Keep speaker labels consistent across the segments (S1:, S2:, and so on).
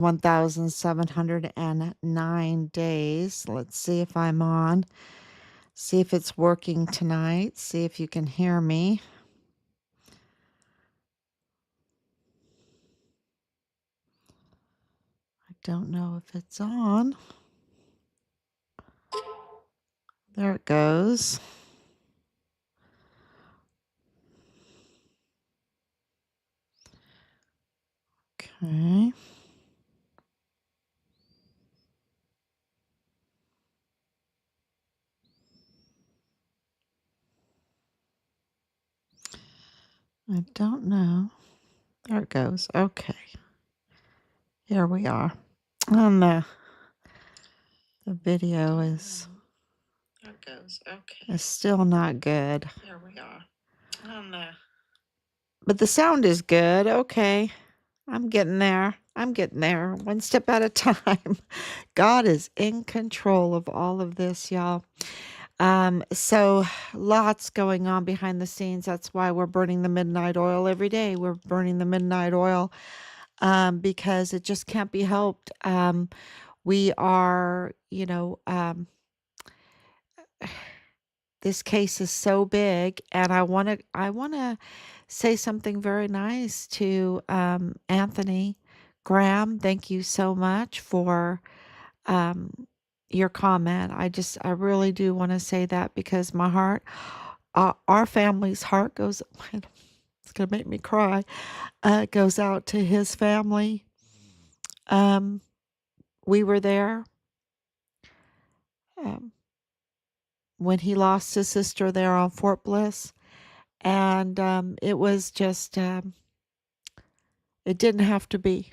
S1: 1,709 days. Let's see if I'm on. See if it's working tonight. See if you can hear me. I don't know if it's on. There it goes. Okay. I don't know. There it goes. Okay. Here we are. And the video is still not good. Here we are. But the sound is good. Okay. I'm getting there. One step at a time. God is in control of all of this, y'all. So lots going on behind the scenes. That's why we're burning the midnight oil every day. We're burning the midnight oil because it just can't be helped. We are, this case is so big, and I want to say something very nice to Anthony Graham. Thank you so much for your comment. I really do want to say that because my heart, our family's heart goes. It's gonna make me cry. Goes out to his family. Um, we were there um, when he lost his sister there on Fort Bliss, and it was just. It didn't have to be,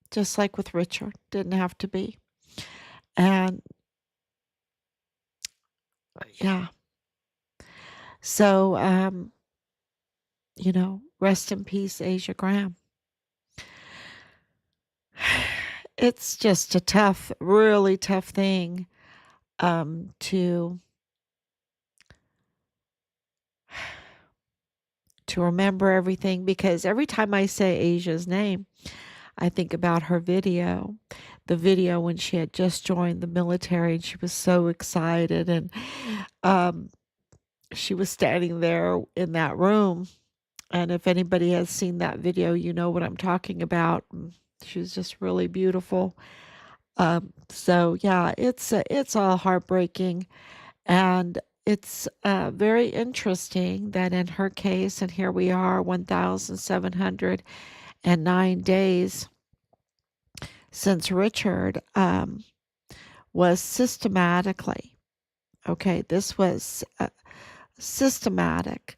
S1: just like with Richard. Didn't have to be, and yeah. So rest in peace, Asia Graham. It's just a tough, really tough thing to remember everything, because every time I say Asia's name, I think about her video, the video when she had just joined the military and she was so excited, and she was standing there in that room. And if anybody has seen that video, you know what I'm talking about. She was just really beautiful. So yeah, it's all heartbreaking, and it's very interesting that in her case, and here we are, 1,709 days since Richard was systematically, okay, this was systematic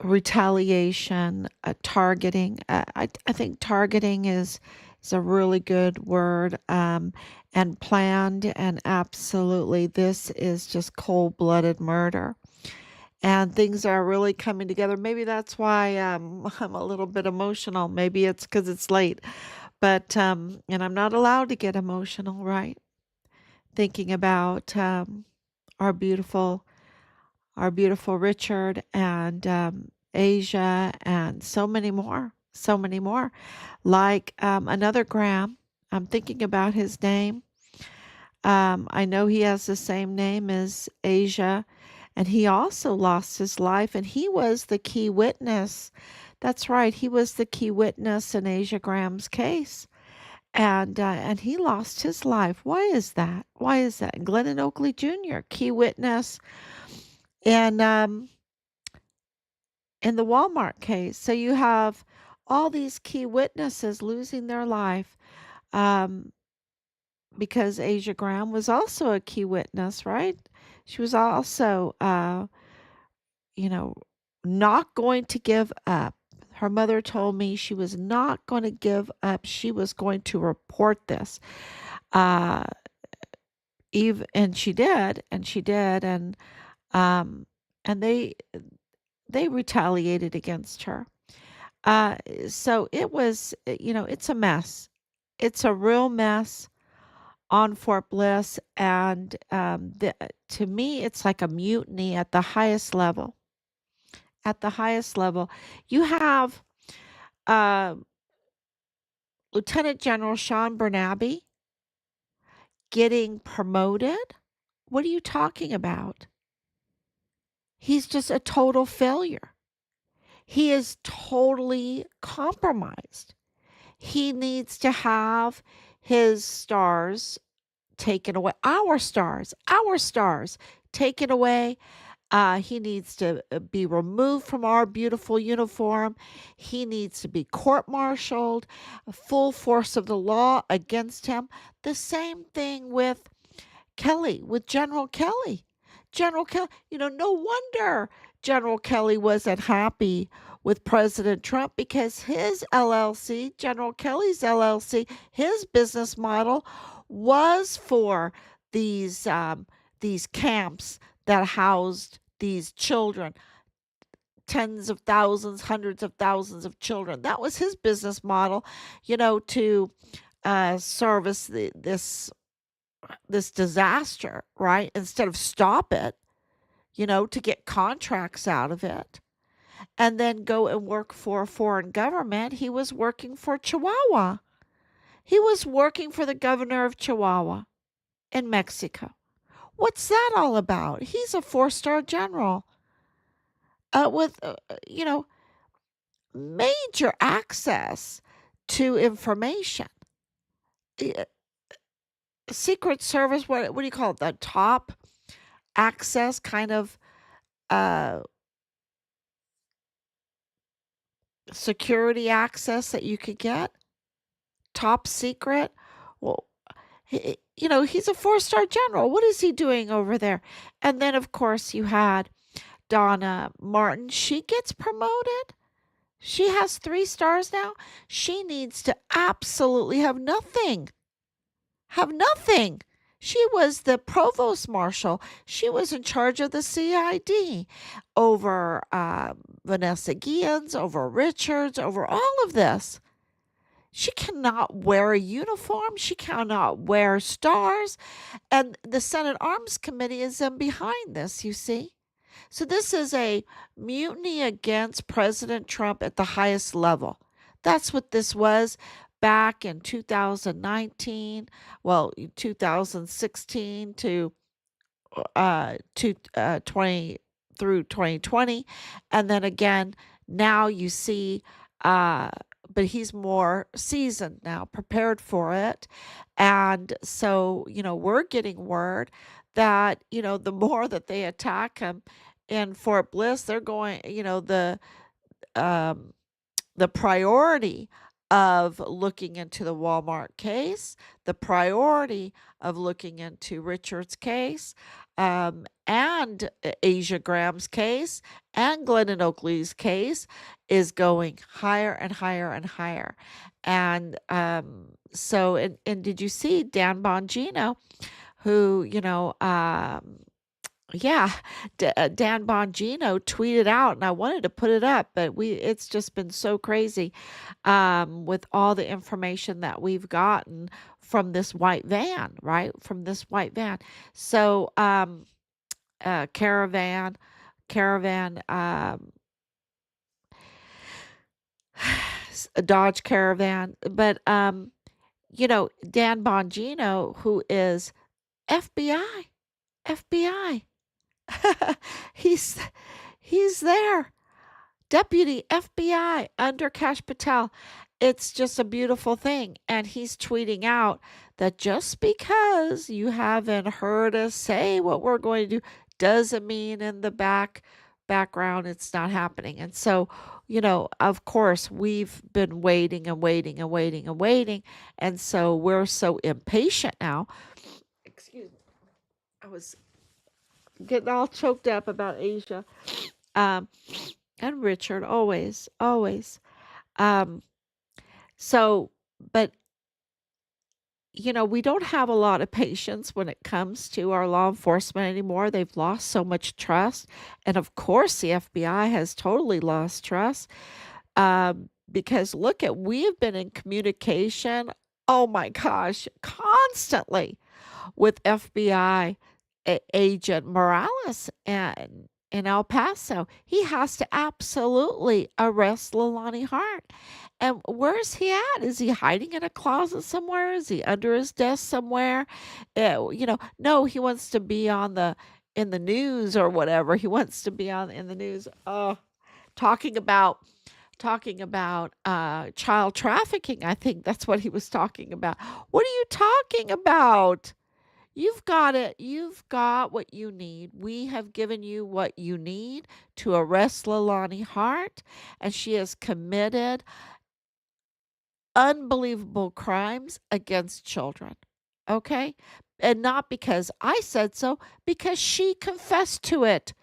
S1: retaliation, targeting. I think targeting is a really good word, and planned, and absolutely, this is just cold-blooded murder. And things are really coming together. Maybe that's why I'm a little bit emotional. Maybe it's because it's late, but and I'm not allowed to get emotional, right? Thinking about our beautiful Richard, and Asia, and so many more, like another Graham. I'm thinking about his name. I know he has the same name as Asia, and he also lost his life, and he was the key witness. That's right, he was the key witness in Asia Graham's case, and he lost his life. Why is that? And Glennon Oakley Jr., key witness, and in the Walmart case. So you have all these key witnesses losing their life, um, because Asia Graham was also a key witness, right? She was also, you know, not going to give up. Her mother told me she was not going to give up. She was going to report this. Uh, and she did, um, and they retaliated against her. So it was, it's a mess. It's a real mess on Fort Bliss, and to me, it's like a mutiny at the highest level. at the highest level. You have uh, Lieutenant General Sean Bernabe getting promoted. What are you talking about? He's just a total failure. He is totally compromised. He needs to have his stars taken away. Our stars taken away. He needs to be removed from our beautiful uniform. He needs to be court martialed, full force of the law against him. The same thing with Kelly, with General Kelly. General Kelly, no wonder General Kelly wasn't happy with President Trump because his LLC, General Kelly's LLC, his business model was for these these camps that housed these children, tens of thousands, hundreds of thousands of children. That was his business model, to service this disaster, right? Instead of stop it, to get contracts out of it and then go and work for a foreign government. He was working for Chihuahua. He was working for the governor of Chihuahua in Mexico. What's that all about? He's a four-star general with, major access to information. Uh, Secret Service, what do you call it? The top access kind of uh, security access that you could get. Top secret. Well, he's a four-star general. What is he doing over there? And then, of course, you had Donna Martin. She gets promoted. She has 3 stars now. She needs to absolutely have nothing. Have nothing. She was the provost marshal. She was in charge of the CID over Vanessa Guillen's, over Richards, over all of this. She cannot wear a uniform. She cannot wear stars. And the Senate Arms Committee is in behind this, you see. So this is a mutiny against President Trump at the highest level. That's what this was back in 2019, well, 2016 to 20 through 2020, and then again now you see, uh, but he's more seasoned now, prepared for it, and so we're getting word that the more that they attack him in Fort Bliss, they're going, um, the priority of looking into the Walmart case, the priority of looking into Richard's case, and Asia Graham's case, and Glennon Oakley's case is going higher and higher and higher. And so, and did you see Dan Bongino, who, yeah, Dan Bongino tweeted out, and I wanted to put it up, but it's just been so crazy with all the information that we've gotten from this white van, right? From this white van. So, caravan, a Dodge Caravan, but Dan Bongino, who is FBI, FBI. he's he's there. Deputy FBI under Cash Patel. It's just a beautiful thing. And he's tweeting out that just because you haven't heard us say what we're going to do doesn't mean in the background it's not happening. And so, of course, we've been waiting and waiting and waiting and waiting. And so we're so impatient now. Excuse me. I was getting all choked up about Asia. Um, and Richard, always, always. Um, so, but we don't have a lot of patience when it comes to our law enforcement anymore. They've lost so much trust, and of course, the FBI has totally lost trust. Because we have been in communication. Oh my gosh, constantly with FBI agent Morales, and in El Paso. He has to absolutely arrest Leilani Hart. And where's he at? Is he hiding in a closet somewhere? Is he under his desk somewhere? No, he wants to be on the in the news or whatever. He wants to be on in the news. Talking about child trafficking. I think that's what he was talking about. What are you talking about? You've got it. You've got what you need. We have given you what you need to arrest Leilani Hart, and she has committed unbelievable crimes against children. Okay? And not because I said so, because she confessed to it.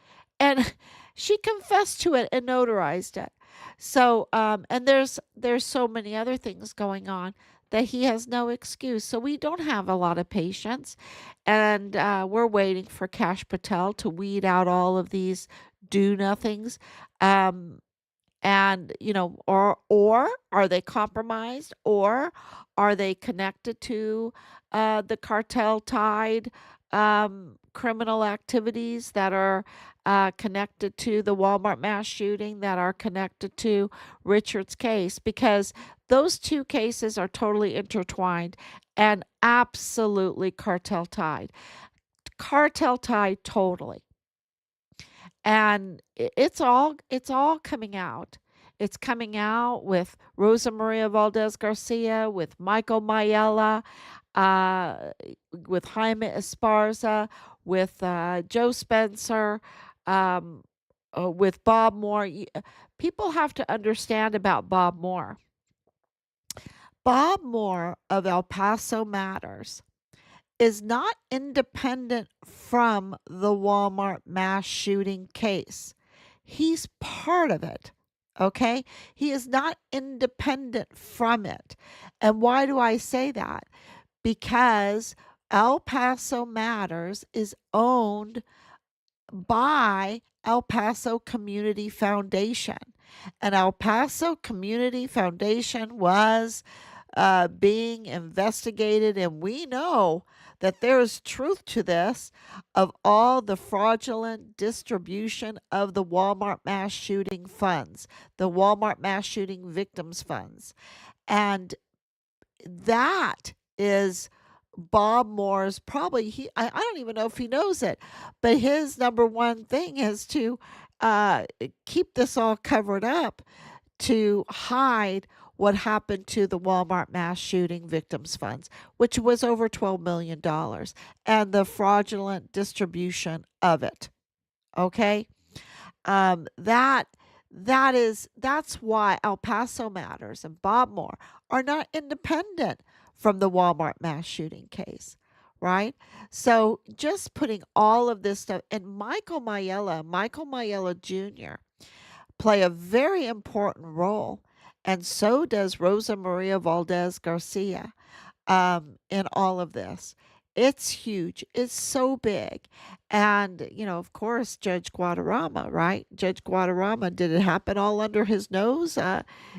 S1: And she confessed to it and notarized it. So, and there's so many other things going on that he has no excuse. So we don't have a lot of patience, and we're waiting for Cash Patel to weed out all of these do nothings. Um, and or are they compromised, or are they connected to the cartel tied criminal activities that are connected to the Walmart mass shooting, that are connected to Richard's case, because those two cases are totally intertwined and absolutely cartel tied totally. And it's all coming out. It's coming out with Rosa Maria Valdez Garcia, with Michael Mayella, uh, with Jaime Esparza, with Joe Spencer, um, with Bob Moore. People have to understand about Bob Moore. Bob Moore of El Paso Matters is not independent from the Walmart mass shooting case. He's part of it. Okay? He is not independent from it. And why do I say that? Because El Paso Matters is owned by El Paso Community Foundation. And El Paso Community Foundation was being investigated, and we know that there is truth to this, of all the fraudulent distribution of the Walmart mass shooting funds, the Walmart mass shooting victims funds. And that is Bob Moore's, probably, I don't even know if he knows it, but his number one thing is to keep this all covered up, to hide what happened to the Walmart mass shooting victims funds, which was over $12 million, and the fraudulent distribution of it. Okay. That that's why El Paso Matters and Bob Moore are not independent from the Walmart mass shooting case, right? So just putting all of this stuff, and Michael Mayella Jr. play a very important role, and so does Rosa Maria Valdez Garcia, in all of this. It's huge. It's so big. And, of course, Judge Guadarrama, right? Judge Guadarrama, did it happen all under his nose?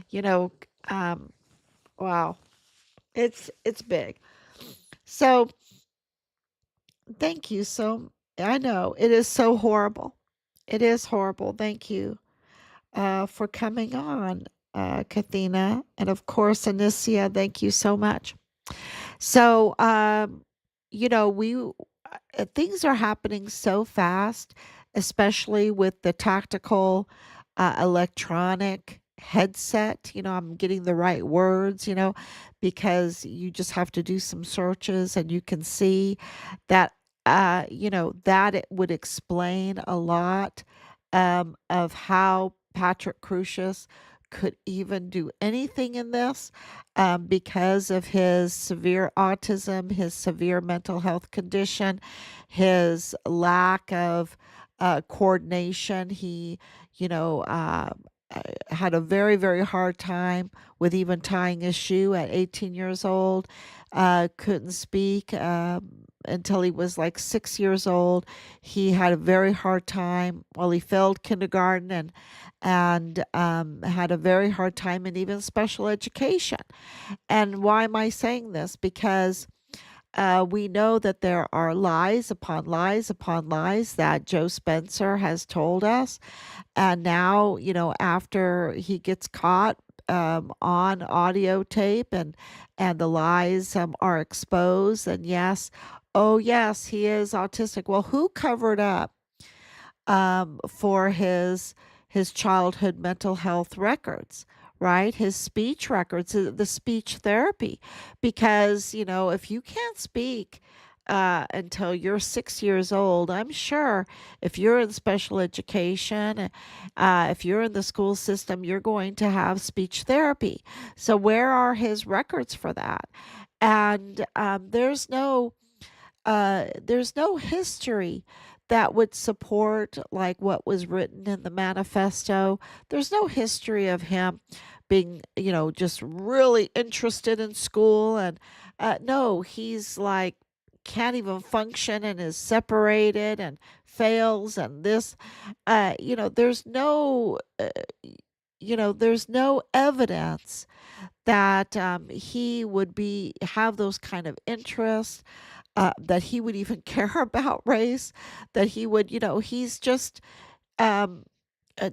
S1: You know, um, wow. It's big. So thank you. So I know it is so horrible. It is horrible. Thank you for coming on, Kathina. And of course, Anicia, thank you so much. So, we things are happening so fast, especially with the tactical electronic headset. I'm getting the right words, because you just have to do some searches and you can see that, that it would explain a lot of how Patrick Crucius could even do anything in this, because of his severe autism, his severe mental health condition, his lack of coordination. He, you know, had a very, very hard time with even tying his shoe at 18 years old. Couldn't speak until he was like 6 years old. He had a very hard time. Well, he failed kindergarten, and had a very hard time in even special education. And why am I saying this? Because We know that there are lies upon lies upon lies that Joe Spencer has told us. And now, after he gets caught on audio tape and the lies are exposed, and yes, oh, yes, he is autistic. Well, who covered up for his childhood mental health records, right? His speech records, the speech therapy, because if you can't speak until you're 6 years old, I'm sure if you're in special education, if you're in the school system, you're going to have speech therapy. So where are his records for that? And there's no history that would support like what was written in the manifesto. There's no history of him being, just really interested in school. And no, he's like can't even function and is separated and fails and this. There's no evidence that he would be have those kind of interests, that he would even care about race, that he would, he's um,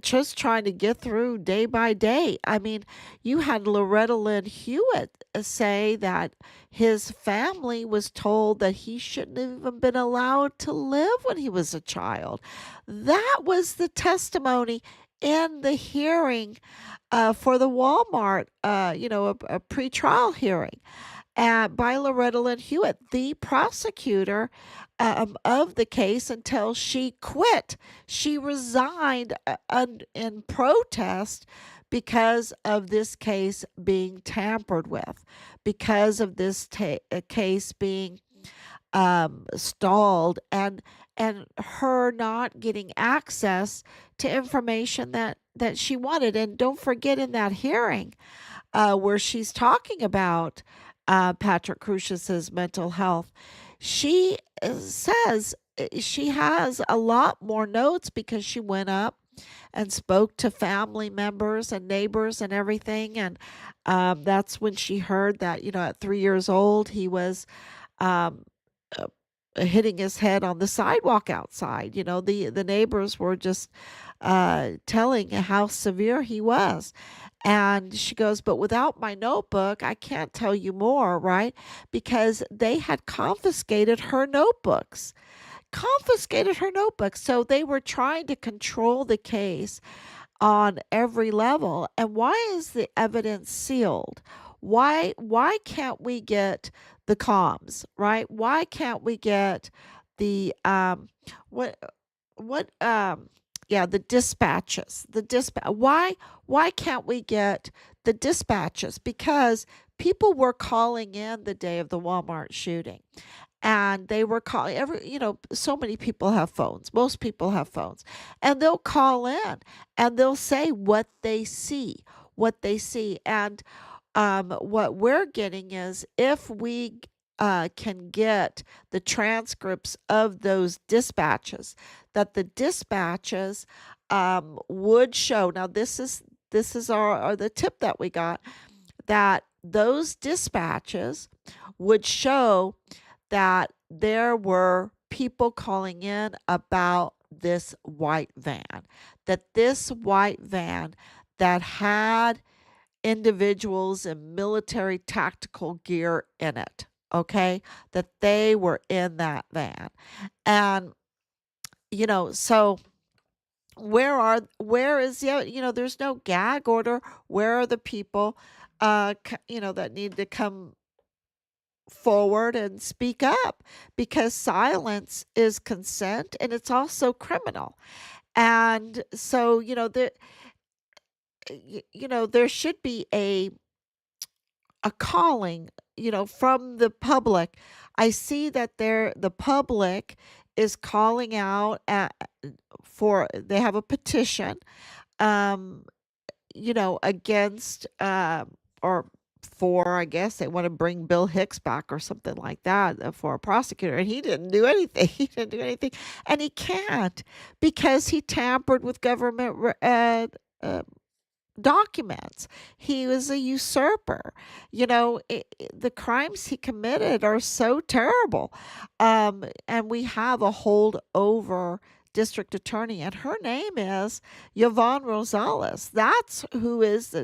S1: just trying to get through day by day. I mean, you had Loretta Lynn Hewitt say that his family was told that he shouldn't have even been allowed to live when he was a child. That was the testimony in the hearing for the Walmart, a pretrial hearing by Loretta Lynn Hewitt, the prosecutor of the case, until she quit. She resigned in protest because of this case being tampered with, because of this case being stalled, and her not getting access to information that she wanted. And don't forget, in that hearing, where she's talking about Patrick Crucius's mental health, she says she has a lot more notes because she went up and spoke to family members and neighbors and everything. And that's when she heard that, at 3 years old, he was um, uh, hitting his head on the sidewalk outside. The neighbors were just telling how severe he was. And she goes, but without my notebook, I can't tell you more, right? Because they had confiscated her notebooks. Confiscated her notebooks. So they were trying to control the case on every level. And why is the evidence sealed? Why can't we get the comms, right? Why can't we get the what what yeah, the dispatches. Why can't we get the dispatches? Because people were calling in the day of the Walmart shooting, and they were calling so many people have phones, most people have phones, and they'll call in and they'll say what they see. And what we're getting is, if we can get the transcripts of those dispatches, that the dispatches would show. Now, this is our the tip that we got, that those dispatches would show that there were people calling in about this white van, that this white van that had individuals in military tactical gear in it, okay, that they were in that van. And so there's no gag order. Where are the people that need to come forward and speak up? Because silence is consent, and it's also criminal. And so there should be a calling, from the public. I see that the public is calling out they have a petition, um, against, or for, I guess they want to bring Bill Hicks back or something like that, for a prosecutor. And he didn't do anything. He didn't do anything. And he can't, because he tampered with government documents. He was a usurper. The crimes he committed are so terrible. And we have a holdover district attorney, and her name is Yvonne Rosales. That's who is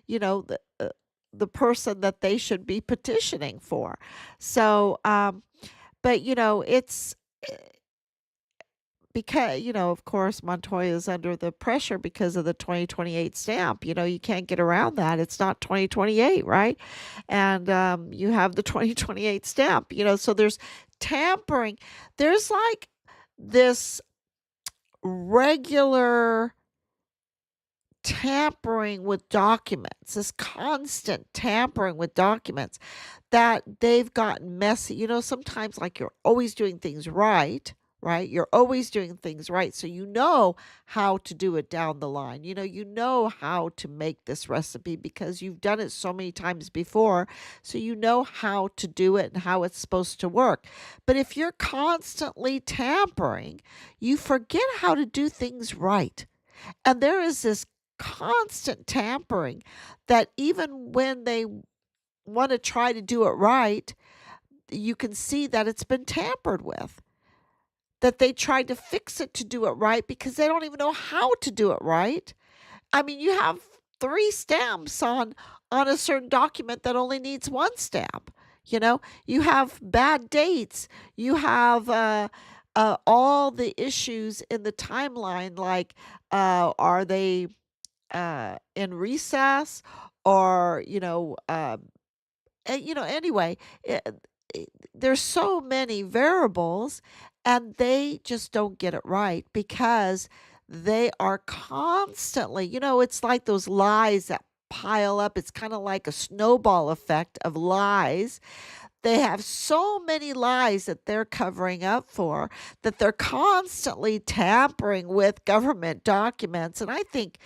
S1: you know, the, uh, the person that they should be petitioning for. So, but it's because, of course, Montoya is under the pressure because of the 2028 stamp. You can't get around that. It's not 2028, right? And you have the 2028 stamp, so there's tampering. There's like this regular tampering with documents, this constant tampering with documents that they've gotten messy. Sometimes like you're always doing things right, right? You're always doing things right. So you know how to do it down the line. You know how to make this recipe because you've done it so many times before. So you know how to do it and how it's supposed to work. But if you're constantly tampering, you forget how to do things right. And there is this constant tampering that even when they want to try to do it right, you can see that it's been tampered with. That they tried to fix it to do it right because they don't even know how to do it right. I mean, you have three stamps on a certain document that only needs one stamp. You have bad dates. You have all the issues in the timeline, like are they in recess, or anyway, there's so many variables, and they just don't get it right because they are constantly, it's like those lies that pile up. It's kind of like a snowball effect of lies. They have so many lies that they're covering up for, that they're constantly tampering with government documents. And I think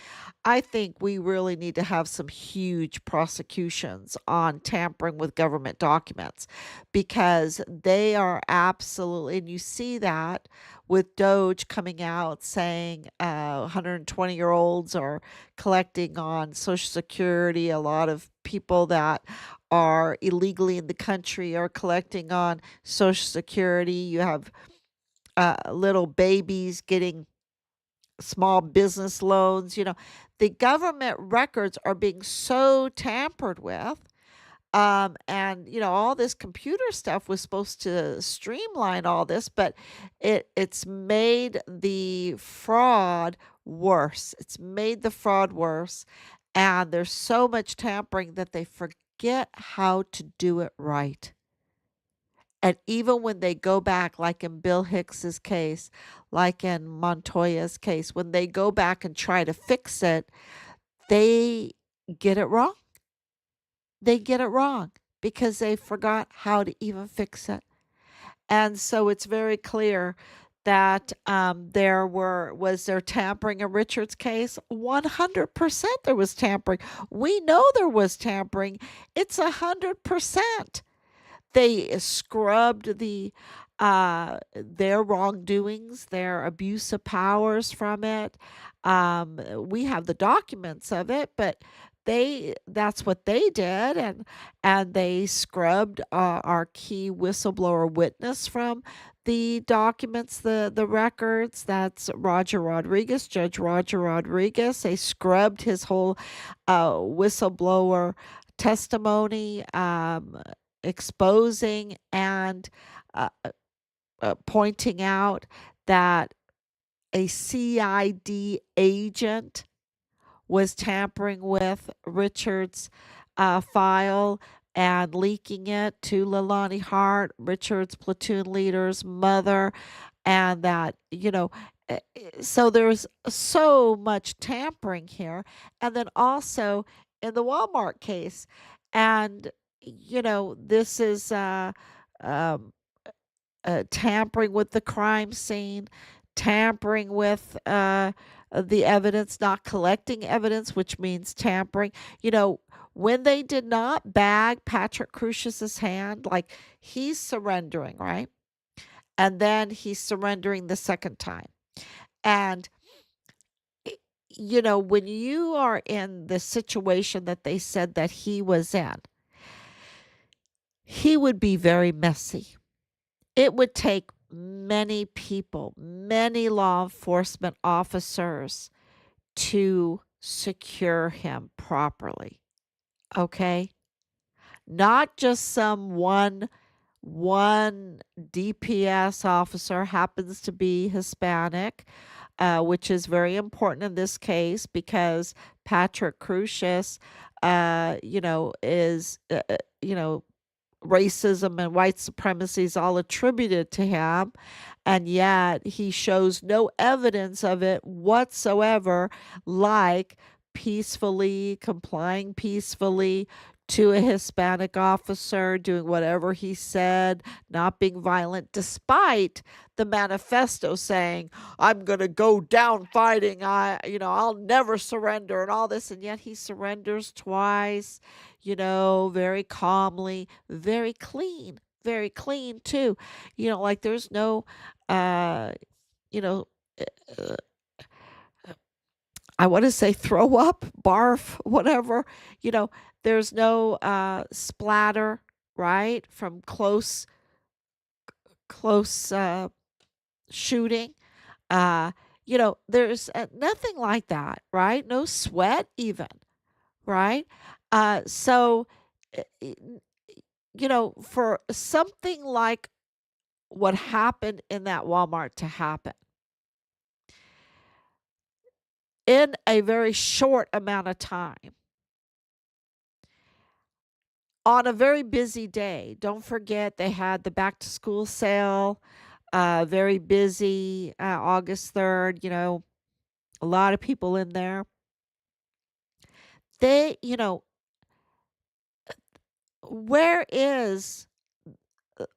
S1: we really need to have some huge prosecutions on tampering with government documents, because they are absolutely, and you see that with Doge coming out saying 120-year-olds are collecting on Social Security. A lot of people that are illegally in the country are collecting on Social Security. You have little babies getting small business loans. The government records are being so tampered with. And all this computer stuff was supposed to streamline all this, but it's made the fraud worse. It's made the fraud worse. And there's so much tampering that they forget how to do it right. And even when they go back, like in Bill Hicks's case, like in Montoya's case, when they go back and try to fix it, they get it wrong. They get it wrong because they forgot how to even fix it. And so it's very clear that there tampering in Richard's case. 100% there was tampering. We know there was tampering. It's 100%. They scrubbed their wrongdoings, their abuse of powers from it. We have the documents of it, but that's what they did, and they scrubbed our key whistleblower witness from the documents, the records. That's Judge Roger Rodriguez. They scrubbed his whole whistleblower testimony, exposing and uh, pointing out that a CID agent was tampering with Richard's file and leaking it to Leilani Hart, Richard's platoon leader's mother, and that, so there's so much tampering here. And then also in the Walmart case, and, this is um, tampering with the crime scene, tampering with the evidence, not collecting evidence, which means tampering. When they did not bag Patrick Crucius's hand, like he's surrendering, right? And then he's surrendering the second time. And when you are in the situation that they said that he was in, he would be very messy. It would take many people, many law enforcement officers to secure him properly. Okay? Not just some one DPS officer happens to be Hispanic, which is very important in this case because Patrick Crucius, is racism and white supremacy is all attributed to him, and yet he shows no evidence of it whatsoever, like complying peacefully to a Hispanic officer, doing whatever he said, not being violent, despite the manifesto saying, I'm going to go down fighting. I'll never surrender and all this. And yet he surrenders twice, very calmly, very clean too. Like there's no, you know, uh, I want to say throw up, barf, whatever. You know, there's no splatter, right, from close shooting. Uh, there's nothing like that, right? No sweat, even, right? So, uh, y- for something like what happened in that Walmart to happen in a very short amount of time on a very busy day. Don't forget they had the back to school sale, very busy, August 3rd, a lot of people in there. They, where is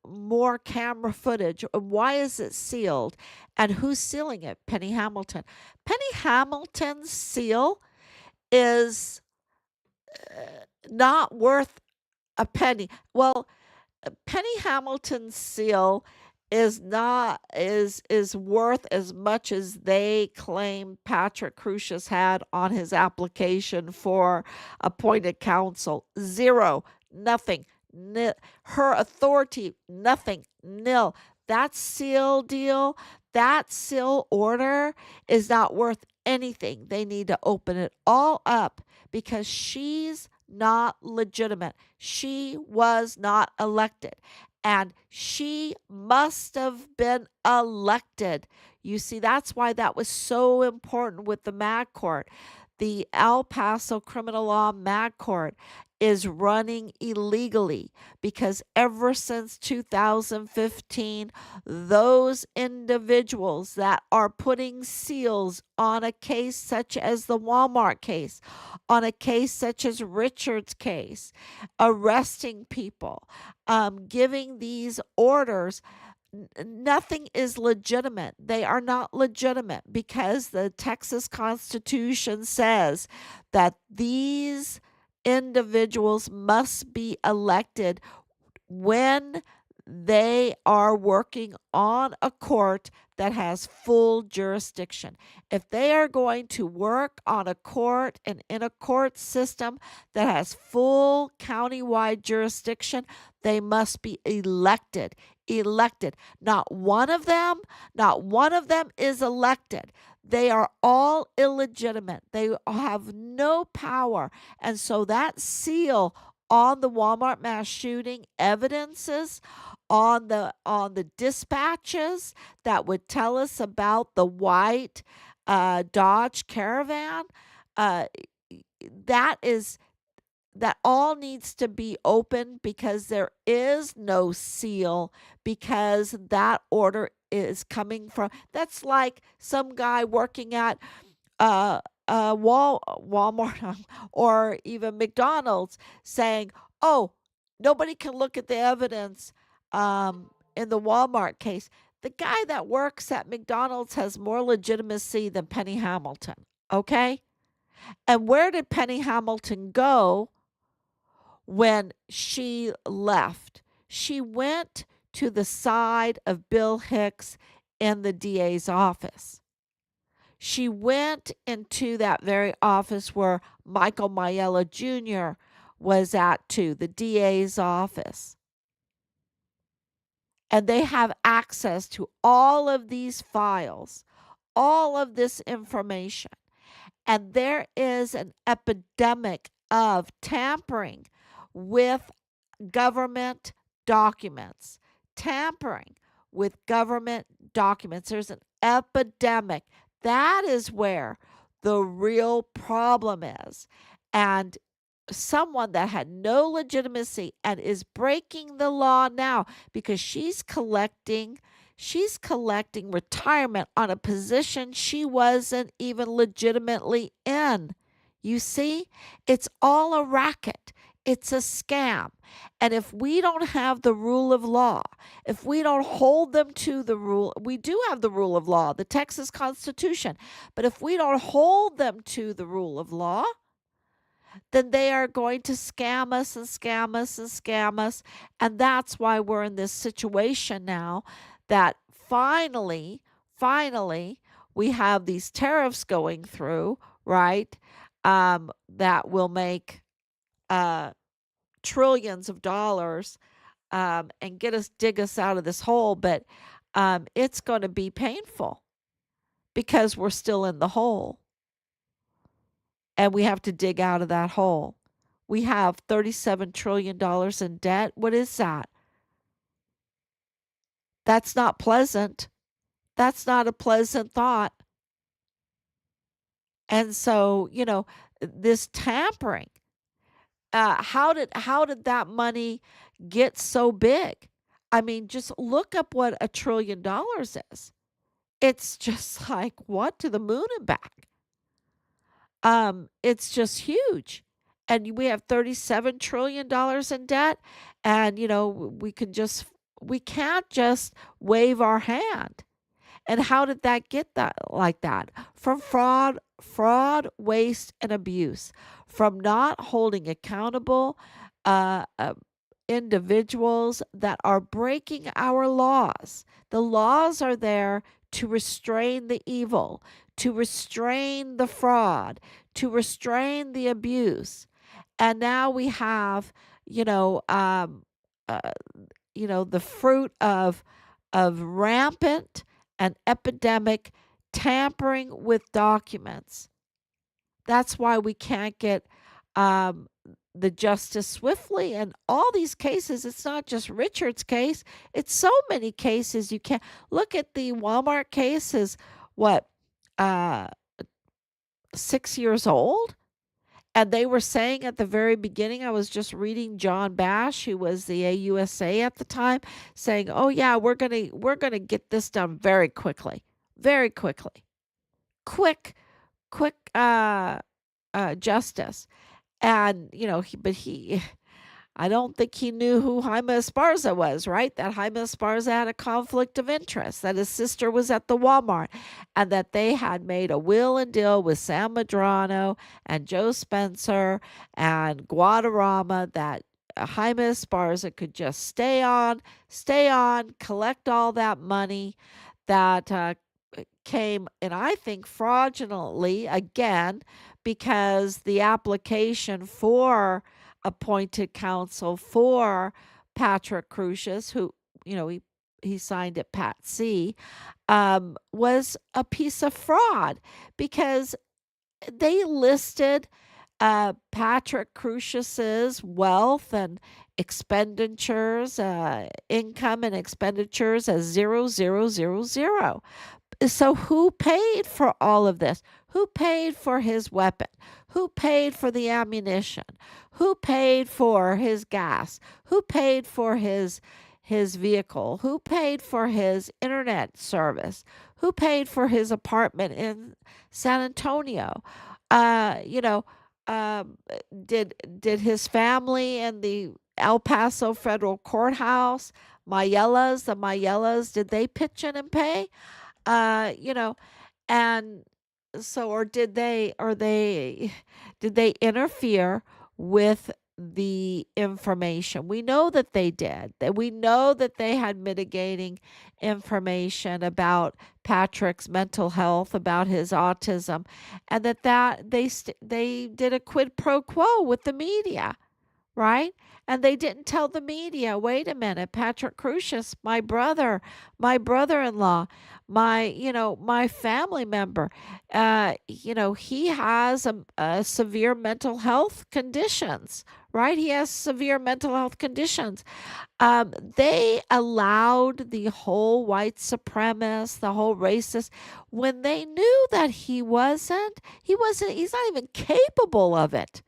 S1: more camera footage? Why is it sealed? And who's sealing it? Penny Hamilton. Penny Hamilton's seal is not worth a penny. Well, Penny Hamilton's seal is worth as much as they claim Patrick Crucius had on his application for appointed counsel. Zero, nothing. Her authority, nothing, nil. That seal deal, that seal order is not worth anything. They need to open it all up because she's not legitimate. She was not elected, and she must have been elected. You see, that's why that was so important with the Mag Court. The El Paso Criminal Law Mag Court is running illegally because ever since 2015, those individuals that are putting seals on a case such as the Walmart case, on a case such as Richard's case, arresting people, giving these orders, nothing is legitimate. They are not legitimate because the Texas Constitution says that these individuals must be elected when they are working on a court that has full jurisdiction. If they are going to work on a court and in a court system that has full countywide jurisdiction, they must be elected. Elected. Not one of them is elected. They are all illegitimate. They have no power. And so that seal on the Walmart mass shooting evidences on the dispatches that would tell us about the white Dodge Caravan. Uh, that is that all needs to be open because there is no seal because that order is coming from. That's like some guy working at Walmart or even McDonald's saying, "Oh, nobody can look at the evidence in the Walmart case." The guy that works at McDonald's has more legitimacy than Penny Hamilton. Okay, and where did Penny Hamilton go when she left? She went to the side of Bill Hicks in the DA's office. She went into that very office where Michael Mayella Jr. was at too, the DA's office. And they have access to all of these files, all of this information. And there is an epidemic of tampering with government documents. Tampering with government documents. There's an epidemic. That is where the real problem is. And someone that had no legitimacy and is breaking the law now because she's collecting retirement on a position she wasn't even legitimately in. You see, it's all a racket. It's a scam. And if we don't have the rule of law, if we don't hold them to the rule, we do have the rule of law, the Texas Constitution. But if we don't hold them to the rule of law, then they are going to scam us and scam us and scam us. And that's why we're in this situation now that finally, we have these tariffs going through, right? That will make trillions of dollars and dig us out of this hole. But it's going to be painful because we're still in the hole. And we have to dig out of that hole. We have $37 trillion in debt. What is that? That's not pleasant. That's not a pleasant thought. And so, this tampering, how did that money get so big? I mean, just look up what $1 trillion is. It's just like, what, to the moon and back? It's just huge. And we have $37 trillion in debt. And, we can't just wave our hand. And how did that get that like that? From fraud, waste, and abuse, from not holding accountable uh, uh, individuals that are breaking our laws. The laws are there to restrain the evil, to restrain the fraud, to restrain the abuse. And now we have, uh, the fruit of rampant and epidemic tampering with documents. That's why we can't get um, the justice swiftly. And all these cases, it's not just Richard's case, it's so many cases. You can't look at the Walmart case is what, uh, 6 years old? And they were saying at the very beginning, I was just reading John Bash, who was the AUSA at the time, saying, "Oh yeah, we're gonna get this done very quickly, very quickly, quick justice." And I don't think he knew who Jaime Esparza was, right? That Jaime Esparza had a conflict of interest, that his sister was at the Walmart, and that they had made a will and deal with Sam Medrano and Joe Spencer and Guadarrama that Jaime Esparza could just stay on, collect all that money that came, and I think fraudulently again, because the application for appointed counsel for Patrick Crusius, who, he signed at Pat C, was a piece of fraud because they listed Patrick Crusius's wealth and expenditures, income and expenditures as 0, 0, 0, 0. So who paid for all of this? Who paid for his weapon? Who paid for the ammunition? Who paid for his gas? Who paid for his vehicle? Who paid for his internet service? Who paid for his apartment in San Antonio? Uh, you know, um, did his family in the El Paso federal courthouse, the Mayellas, did they pitch in and pay? You know, and so, or did they interfere with the information. We know that they did. That we know that they had mitigating information about Patrick's mental health, about his autism, and they did a quid pro quo with the media, right? And they didn't tell the media, wait a minute, Patrick Crucius, my brother-in-law, my family member, he has a severe mental health conditions, right? He has severe mental health conditions. They allowed the whole white supremacist, the whole racist, when they knew that he's not even capable of it.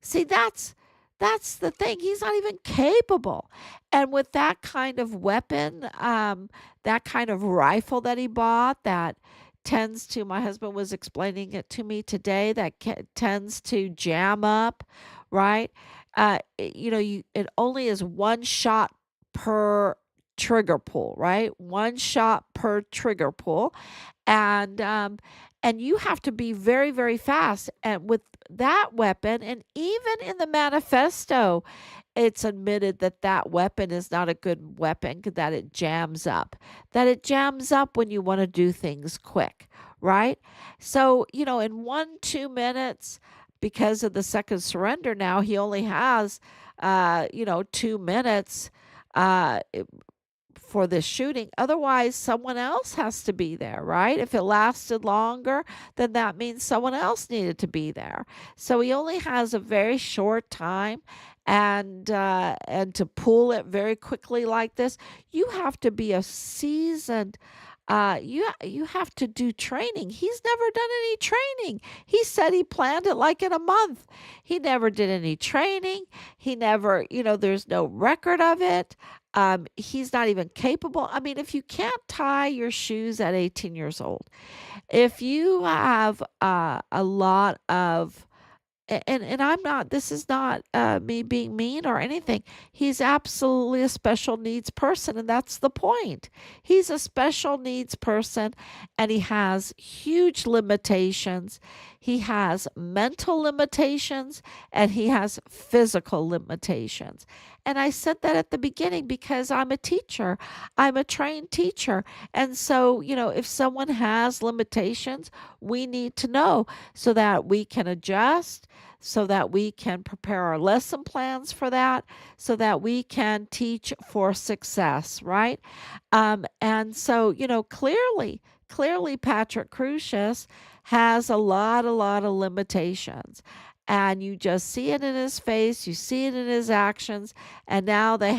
S1: See, that's the thing. He's not even capable. And with that kind of weapon, that kind of rifle that he bought, that tends to, my husband was explaining it to me today, that tends to jam up, right? It only is one shot per trigger pull, right? One shot per trigger pull, and you have to be very, very fast. And with that weapon, and even in the manifesto, it's admitted that that weapon is not a good weapon, that it jams up when you want to do things quick, right? So, in 1 2 minutes, because of the second surrender, now he only has 2 minutes uh for this shooting. Otherwise, someone else has to be there, right? If it lasted longer, then that means someone else needed to be there. So he only has a very short time, and to pull it very quickly like this, you have to be a seasoned. You have to do training. He's never done any training. He said he planned it like in a month. He never did any training. He never, there's no record of it. He's not even capable. I mean, if you can't tie your shoes at 18 years old, if you have a lot of and I'm not, this is not me being mean or anything. He's absolutely a special needs person, and that's the point. He's a special needs person, and he has huge limitations. He has mental limitations, and he has physical limitations. And I said that at the beginning because I'm a teacher. I'm a trained teacher. And so, if someone has limitations, we need to know so that we can adjust, so that we can prepare our lesson plans for that, so that we can teach for success, right? And so, clearly Patrick Crucius has a lot of limitations. And you just see it in his face, you see it in his actions, and now they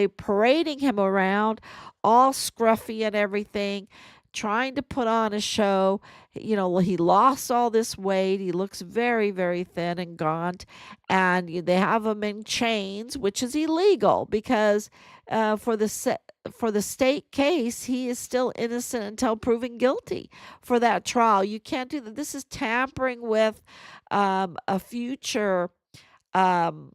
S1: parading him around all scruffy and everything, trying to put on a show. He lost all this weight. He looks very, very thin and gaunt. And they have him in chains, which is illegal because for the state case, he is still innocent until proven guilty for that trial. You can't do that. This is tampering with a future um,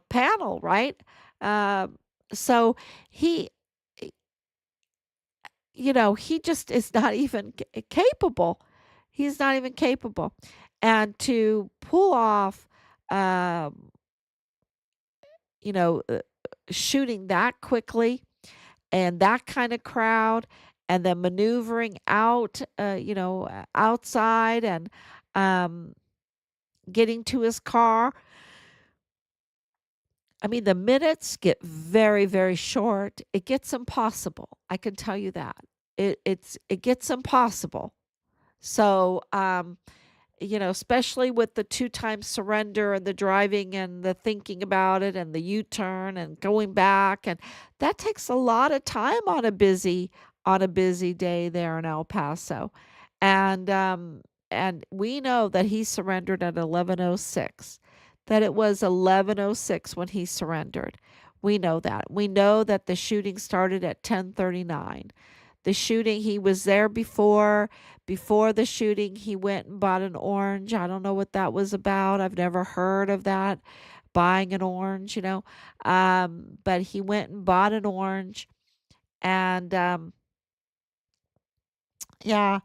S1: panel, right? Um, so he he just is not even capable. He's not even capable. And to pull off, um, you know, uh, shooting that quickly and that kind of crowd, and then maneuvering outside, and um, getting to his car. I mean, the minutes get very, very short. It gets impossible. I can tell you that. It gets impossible. So, especially with the two-time surrender and the driving and the thinking about it and the U-turn and going back, and that takes a lot of time on a busy day there in El Paso. And we know that he surrendered at 11:06. That it was 11:06 when he surrendered. We know that. We know that the shooting started at 10:39. The shooting, he was there before the shooting. He went and bought an orange. I don't know what that was about. I've never heard of that, buying an orange. But he went and bought an orange, and yeah.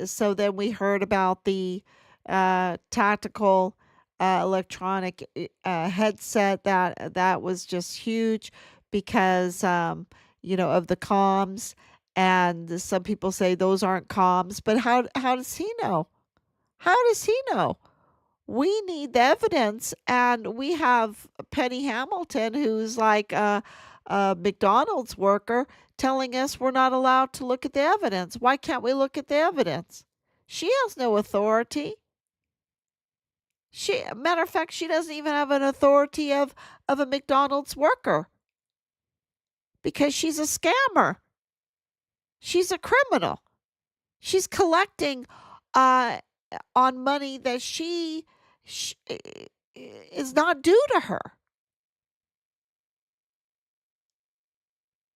S1: So then we heard about tactical electronic headset that was just huge because of the comms. And some people say those aren't comms, but how does he know? How does he know? We need the evidence, and we have Penny Hamilton, who's like a McDonald's worker, telling us we're not allowed to look at the evidence. Why can't we look at the evidence? She has no authority. Matter of fact, she doesn't even have an authority of a McDonald's worker because she's a scammer. She's a criminal. She's collecting uh, on money that she is not due to her.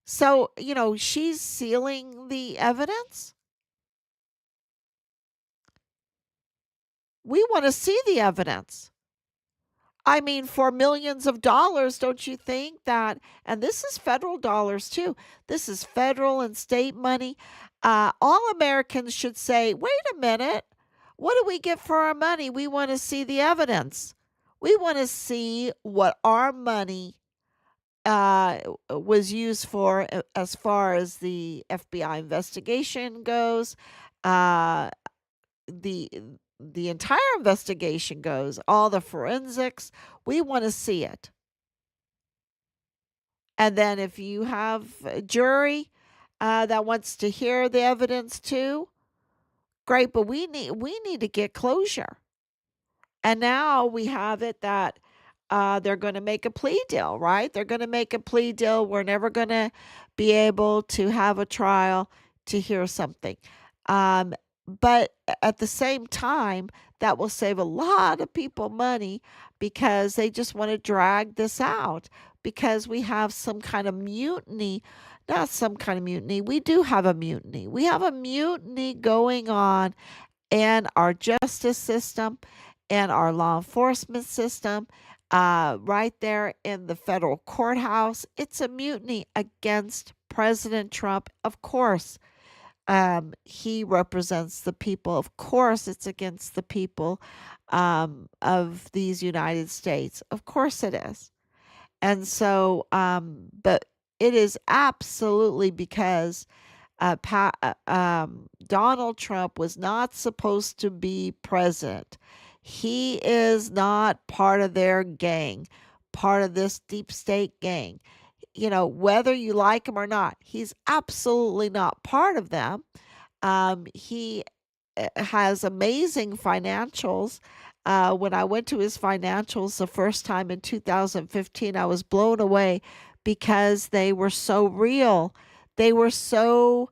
S1: So, she's sealing the evidence. We want to see the evidence. I mean, for millions of dollars, don't you think that? And this is federal dollars too. This is federal and state money. All Americans should say, wait a minute, what do we get for our money? We want to see the evidence. We want to see what our money was used for as far as the FBI investigation goes, uh, the the entire investigation goes, all the forensics. We want to see it. And then if you have a jury that wants to hear the evidence too, great. But we need to get closure. And now we have it that they're going to make a plea deal, right? They're going to make a plea deal. We're never going to be able to have a trial to hear something. Um, but at the same time, that will save a lot of people money because they just want to drag this out because we have some kind of mutiny. Not some kind of mutiny. We do have a mutiny. We have a mutiny going on in our justice system and our law enforcement system, right there in the federal courthouse. It's a mutiny against President Trump. Of course, he represents the people. Of course, it's against the people of these United States. Of course, it is. And so, but it is absolutely because Donald Trump was not supposed to be president. He is not part of their gang, part of this deep state gang. Whether you like him or not, he's absolutely not part of them. He has amazing financials. When I went to his financials the first time in 2015, I was blown away because they were so real. They were so,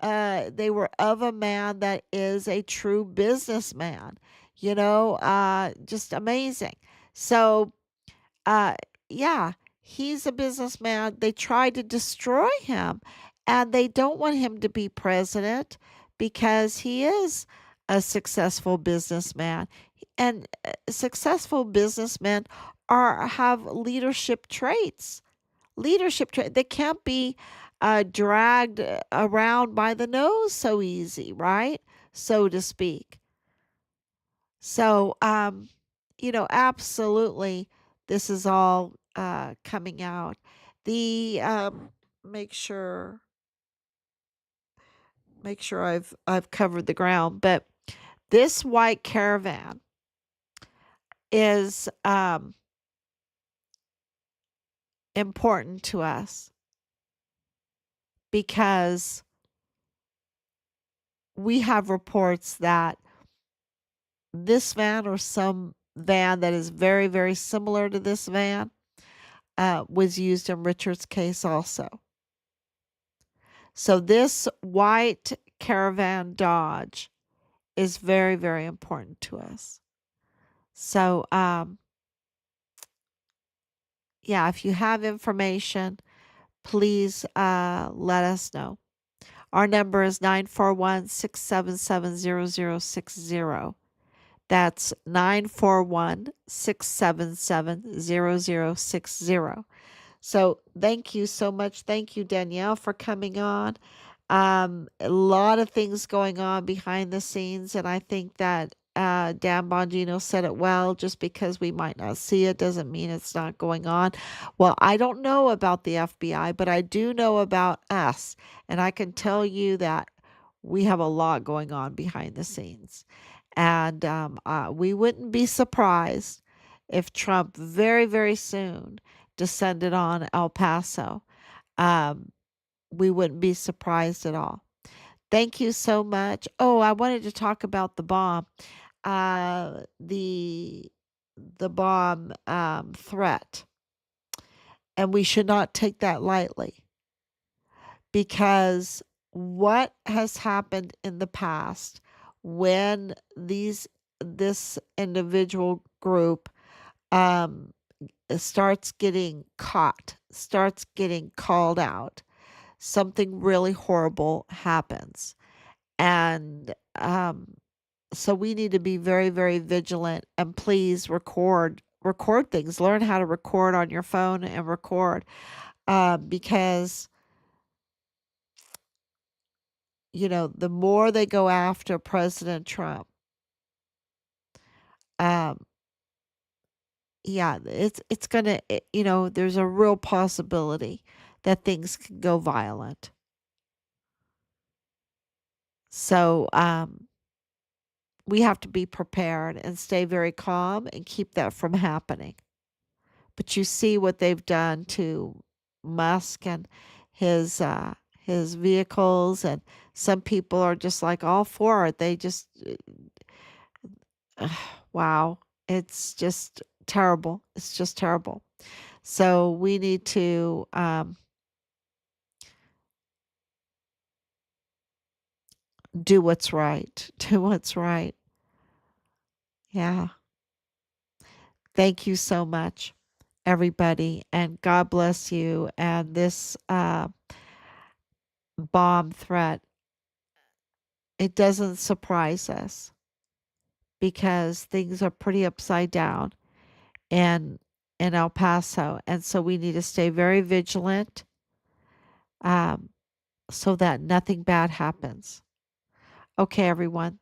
S1: they were of a man that is a true businessman, just amazing. So, uh, yeah, he's a businessman. They tried to destroy him, and they don't want him to be president because he is a successful businessman. And successful businessmen have leadership traits. They can't be dragged around by the nose so easy, right? So to speak. So, absolutely, this is all coming out. The make sure make sure I've covered the ground, but this white caravan is important to us because we have reports that this van or some van that is very, very similar to this van was used in Richard's case also. So this white caravan Dodge is very, very important to us. So, yeah, if you have information, please let us know. Our number is 941-677-0060. That's 941-677-0060. So thank you so much. Thank you, Danielle, for coming on. A lot of things going on behind the scenes, and I think that Dan Bongino said it well. Just because we might not see it doesn't mean it's not going on. Well, I don't know about the FBI, but I do know about us. And I can tell you that we have a lot going on behind the scenes. And we wouldn't be surprised if Trump very, very soon descended on El Paso. Um, we wouldn't be surprised at all. Thank you so much. Oh, I wanted to talk about the bomb. Uh, the the bomb threat, and we should not take that lightly because what has happened in the past when this individual group um, starts getting caught, starts getting called out, something really horrible happens. And so we need to be very, very vigilant, and please record things. Learn how to record on your phone and record because the more they go after President Trump, um, yeah, it's gonna there's a real possibility that things can go violent. So we have to be prepared and stay very calm and keep that from happening. But you see what they've done to Musk and his his vehicles, and some people are just like all for it. They just wow, it's just terrible. It's just terrible. So we need to do what's right. Do what's right. Yeah. Thank you so much, everybody, and God bless you. And this bomb threat, it doesn't surprise us because things are pretty upside down in El Paso, and so we need to stay very vigilant um, so that nothing bad happens. Okay, everyone.